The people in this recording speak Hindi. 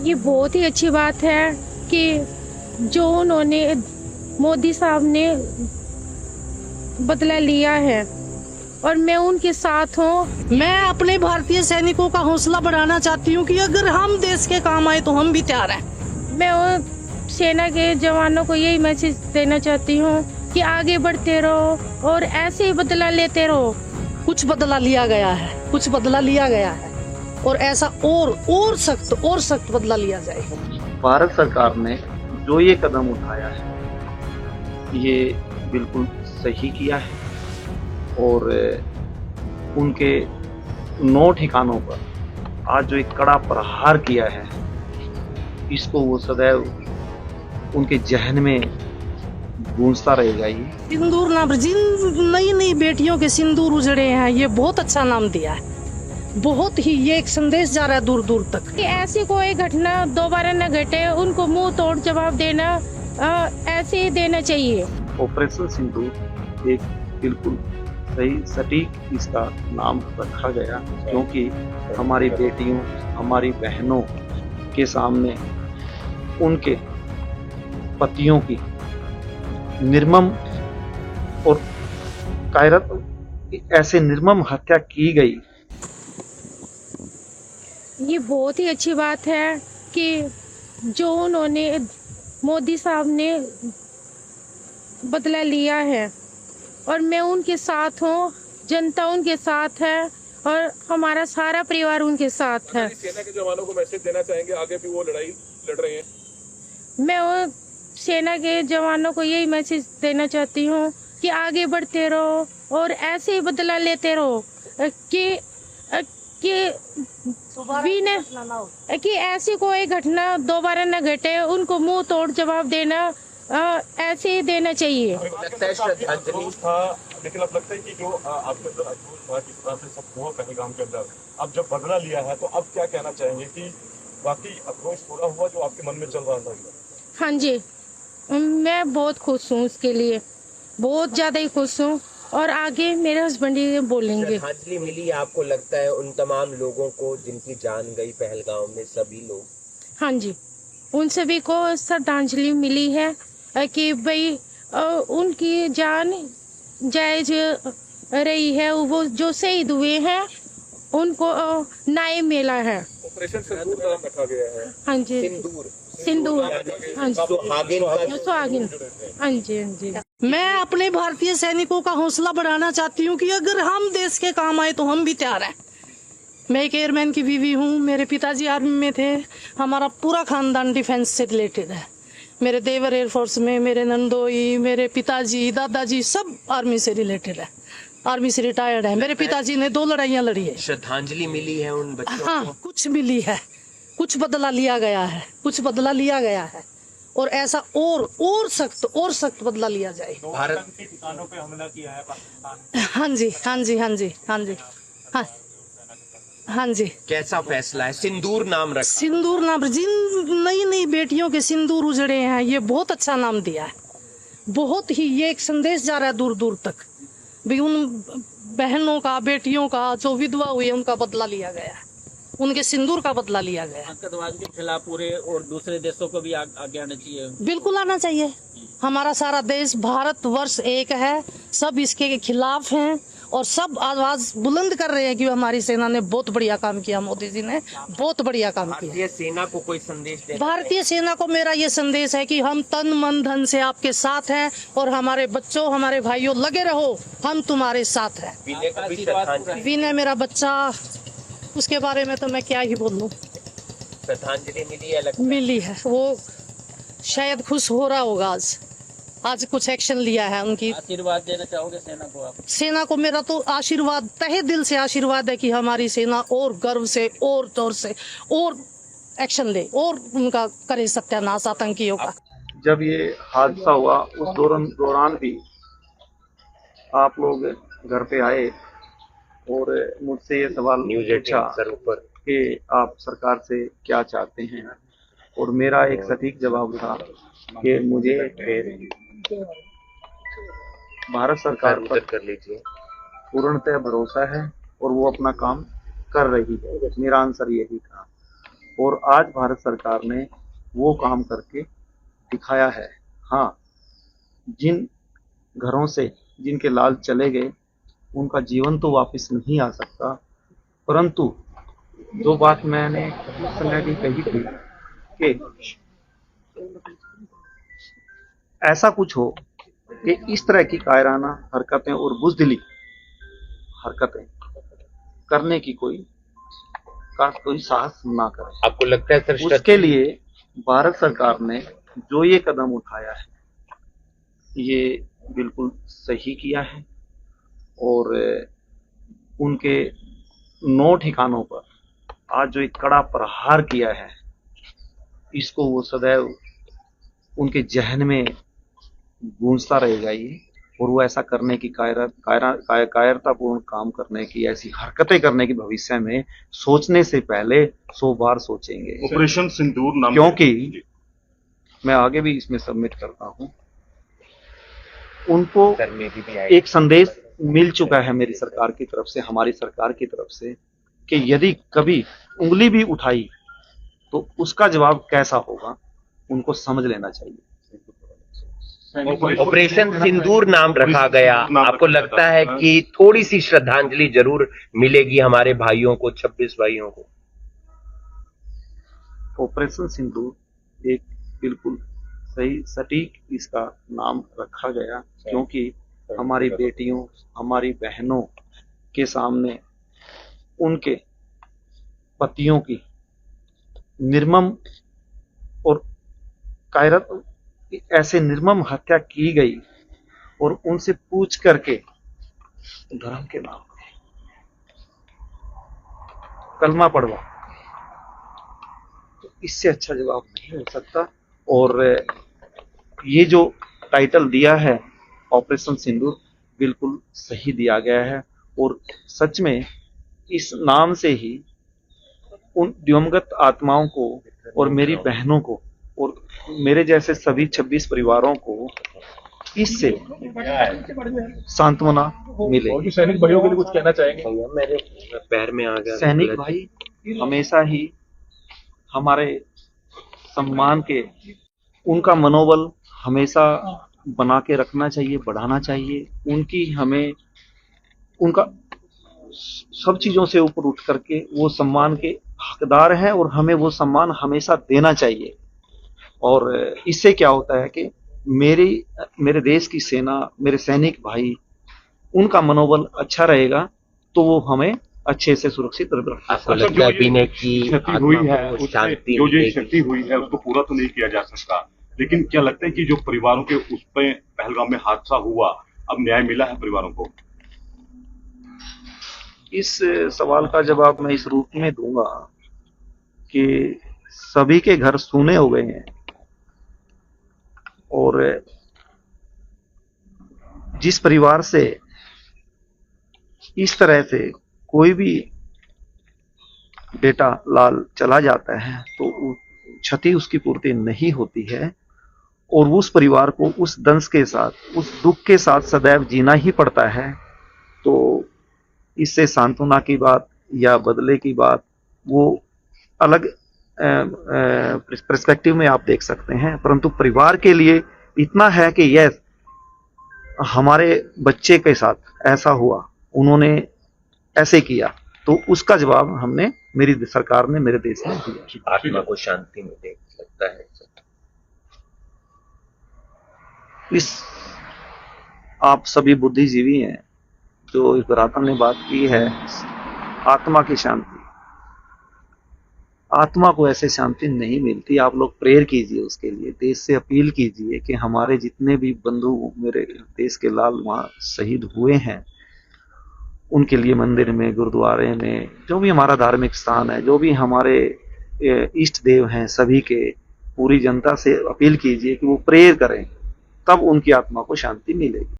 ये बहुत ही अच्छी बात है कि जो उन्होंने मोदी साहब ने बदला लिया है और मैं उनके साथ हूँ। मैं अपने भारतीय सैनिकों का हौसला बढ़ाना चाहती हूँ कि अगर हम देश के काम आए तो हम भी तैयार हैं। मैं उन सेना के जवानों को यही मैसेज देना चाहती हूँ कि आगे बढ़ते रहो और ऐसे ही बदला लेते रहो। कुछ बदला लिया गया है, कुछ बदला लिया गया है और ऐसा और सख्त बदला लिया जाएगा। भारत सरकार ने जो ये कदम उठाया है ये बिल्कुल सही किया है और उनके 9 ठिकानों पर आज जो एक कड़ा प्रहार किया है इसको वो सदैव उनके जहन में गूंजता रहेगा। ये सिंदूर नाम जिन नई नई बेटियों के सिंदूर उजड़े हैं, ये बहुत अच्छा नाम दिया है। बहुत ही ये एक संदेश जा रहा है दूर दूर तक कि ऐसी कोई घटना दोबारा न घटे, उनको मुंह तोड़ जवाब देना ऐसे ही देना चाहिए। ऑपरेशन सिंदूर एक बिल्कुल सही सटीक इसका नाम रखा गया क्योंकि हमारी बेटियों हमारी बहनों के सामने उनके पतियों की निर्मम और कायरत ऐसे निर्मम हत्या की गई। ये बहुत ही अच्छी बात है कि जो उन्होंने मोदी साहब ने बदला लिया है और मैं उनके साथ हूँ। जनता उनके साथ है और हमारा सारा परिवार उनके साथ है। सेना के जवानों को मैसेज देना चाहेंगे, आगे भी वो लड़ाई लड़ रहे हैं। मैं उन सेना के जवानों को यही मैसेज देना चाहती हूँ कि आगे बढ़ते रहो और ऐसे ही बदला लेते रहो कि ऐसी कोई घटना दोबारा न घटे, उनको मुंह तोड़ जवाब देना ऐसे ही देना चाहिए। लगता है श्रद्धांजलि था, लेकिन अब लगता है कि जो आपके अंदर आक्रोश था जिस तरह से सब हुआ पहलगाम के अंदर, अब जब बदला लिया है तो अब क्या कहना चाहेंगे कि बाकी आक्रोश पूरा हुआ जो आपके मन में चल रहा था? हाँ जी, मैं बहुत खुश हूँ, उसके लिए बहुत ज्यादा ही खुश हूँ और आगे मेरे हस्बैंड ही बोलेंगे। श्रद्धांजलि मिली आपको लगता है उन तमाम लोगों को जिनकी जान गई पहलगाम में, सभी लोग? हाँ जी, उन सभी को श्रद्धांजलि मिली है कि भाई उनकी जान जायज रही है, वो जो शहीद हुए हैं उनको न्याय मिला है। ऑपरेशन सिंदूर नाम रखा गया है। हाँ जी, सिंदूर। हाँ जी, सुहागिन। हाँ जी, हाँ जी। मैं अपने भारतीय सैनिकों का हौसला बढ़ाना चाहती हूँ कि अगर हम देश के काम आए तो हम भी तैयार हैं। मैं एक एयरमैन की बीवी हूँ, मेरे पिताजी आर्मी में थे, हमारा पूरा खानदान डिफेंस से रिलेटेड है। मेरे देवर एयरफोर्स में, मेरे नंदोई, मेरे पिताजी, दादाजी सब आर्मी से रिलेटेड है, आर्मी से रिटायर्ड है। मेरे पिताजी ने 2 लड़ाइयाँ लड़ी है। श्रद्धांजलि मिली है उन बच्चों को? हाँ, कुछ मिली है, कुछ बदला लिया गया है, कुछ बदला लिया गया है और ऐसा और सख्त बदला लिया जाए। भारत के ठिकानों पे हमला किया है पाकिस्तान। हाँ जी, हाँ जी, हाँ जी, हाँ जी, हाँ हाँ जी। कैसा फैसला है? सिंदूर नाम रखा। सिंदूर नाम जिन नई नई बेटियों के सिंदूर उजड़े हैं, ये बहुत अच्छा नाम दिया है। बहुत ही ये एक संदेश जा रहा है दूर दूर तक भी उन बहनों का, बेटियों का जो विधवा हुई उनका बदला लिया गया है, उनके सिंदूर का बदला लिया गया है। आतंकवाद के खिलाफ पूरे और दूसरे देशों को भी आगे आना चाहिए। बिल्कुल आना चाहिए। हमारा सारा देश भारत वर्ष एक है, सब इसके खिलाफ हैं और सब आवाज बुलंद कर रहे हैं कि हमारी सेना ने बहुत बढ़िया काम किया, मोदी जी ने बहुत बढ़िया काम किया। भारतीय सेना को कोई संदेश देना? भारतीय सेना को मेरा ये संदेश है कि हम तन मन धन से आपके साथ हैं और हमारे बच्चों, हमारे भाइयों, लगे रहो, हम तुम्हारे साथ हैं। विनय को भी श्रद्धांजलि? विनय मेरा बच्चा, उसके बारे में तो मैं क्या ही बोलूं। श्रद्धांजलि मिली है? मिली है, वो शायद खुश हो रहा होगा। आज कुछ एक्शन लिया है उनकी। आशीर्वाद देना चाहोगे सेना को आप? सेना को मेरा तो आशीर्वाद, तहे दिल से आशीर्वाद है कि हमारी सेना और गर्व से और जोर से और एक्शन ले और उनका करे सत्यानाश आतंकियों का। जब ये हादसा हुआ उस दौरान भी आप लोग घर पे आए और मुझसे ये सवाल पूछा कि आप सरकार से क्या चाहते हैं और मेरा एक सटीक जवाब था कि मुझे भारत सरकार पर कर लीजिए पूर्णतः भरोसा है और वो अपना काम कर रही है। मेरा आंसर यही था। और आज भारत सरकार ने वो काम करके दिखाया है। हाँ, जिन घरों से जिनके लाल चले गए उनका जीवन तो वापस नहीं आ सकता, परंतु जो बात मैंने उस समय भी कही थी कि ऐसा कुछ हो कि इस तरह की कायराना हरकतें और बुज़दिली हरकतें करने की कोई साहस ना करे। आपको लगता है सर उसके लिए भारत सरकार ने जो ये कदम उठाया है ये बिल्कुल सही किया है और उनके 9 ठिकानों पर आज जो एक कड़ा प्रहार किया है इसको वो सदैव उनके जहन में गूंजता रहेगा ये, और वो ऐसा करने की कायरतापूर्ण काम करने की, ऐसी हरकतें करने की भविष्य में सोचने से पहले 100 बार सोचेंगे। ऑपरेशन सिंदूर नाम, क्योंकि मैं आगे भी इसमें सबमिट करता हूं, उनको एक संदेश मिल चुका है मेरी सरकार की तरफ से, हमारी सरकार की तरफ से, कि यदि कभी उंगली भी उठाई तो उसका जवाब कैसा होगा उनको समझ लेना चाहिए। ऑपरेशन सिंदूर नाम रखा गया, आपको लगता है कि थोड़ी सी श्रद्धांजलि जरूर मिलेगी हमारे भाइयों को, 26 भाइयों को? ऑपरेशन सिंदूर एक बिल्कुल सही सटीक इसका नाम रखा गया, क्योंकि हमारी बेटियों, हमारी बहनों के सामने उनके पतियों की निर्मम और कायरत ऐसे निर्मम हत्या की गई और उनसे पूछ करके धर्म के नाम पे कलमा पढ़वा, तो इससे अच्छा जवाब नहीं हो सकता। और ये जो टाइटल दिया है ऑपरेशन सिंदूर बिल्कुल सही दिया गया है, और सच में इस नाम से ही उन दिवंगत आत्माओं को और मेरी बहनों को और मेरे जैसे सभी 26 परिवारों को इससे सांत्वना मिलेगी। सैनिक भाइयों के लिए कुछ कहना चाहेंगे? मेरे पैर में आ गया। सैनिक भाई हमेशा ही हमारे सम्मान के, उनका मनोबल हमेशा बना के रखना चाहिए, बढ़ाना चाहिए। उनकी हमें उनका सब चीजों से ऊपर उठ करके वो सम्मान के हकदार हैं और हमें वो सम्मान हमेशा देना चाहिए। और इससे क्या होता है कि मेरे देश की सेना, मेरे सैनिक भाई, उनका मनोबल अच्छा रहेगा तो वो हमें अच्छे से सुरक्षित रखेगा। आपको लगता है पीने की क्षति हुई है, शांति जो ये क्षति हुई है उसको पूरा तो नहीं किया जा सकता, लेकिन क्या लगता है कि जो परिवारों के उस पे पहलगाम में हादसा हुआ, अब न्याय मिला है परिवारों को? इस सवाल का जवाब मैं इस रूप में दूंगा कि सभी के घर सूने हो गए हैं और जिस परिवार से इस तरह से कोई भी बेटा लाल चला जाता है तो क्षति उसकी पूर्ति नहीं होती है और उस परिवार को उस दंश के साथ, उस दुख के साथ सदैव जीना ही पड़ता है। तो इससे सांत्वना की बात या बदले की बात वो अलग पर्सपेक्टिव में आप देख सकते हैं, परंतु परिवार के लिए इतना है कि यस, हमारे बच्चे के साथ ऐसा हुआ, उन्होंने ऐसे किया, तो उसका जवाब हमने, मेरी सरकार ने मेरे देश में दिया। आत्मा को शांति मिले लगता है। इस आप सभी बुद्धिजीवी हैं जो इस बरातन ने बात की है आत्मा की शांति, आत्मा को ऐसे शांति नहीं मिलती। आप लोग प्रेयर कीजिए उसके लिए, देश से अपील कीजिए कि हमारे जितने भी बंधु मेरे देश के लाल वहां शहीद हुए हैं उनके लिए मंदिर में, गुरुद्वारे में, जो भी हमारा धार्मिक स्थान है, जो भी हमारे इष्ट देव हैं, सभी के पूरी जनता से अपील कीजिए कि वो प्रेयर करें, तब उनकी आत्मा को शांति मिलेगी।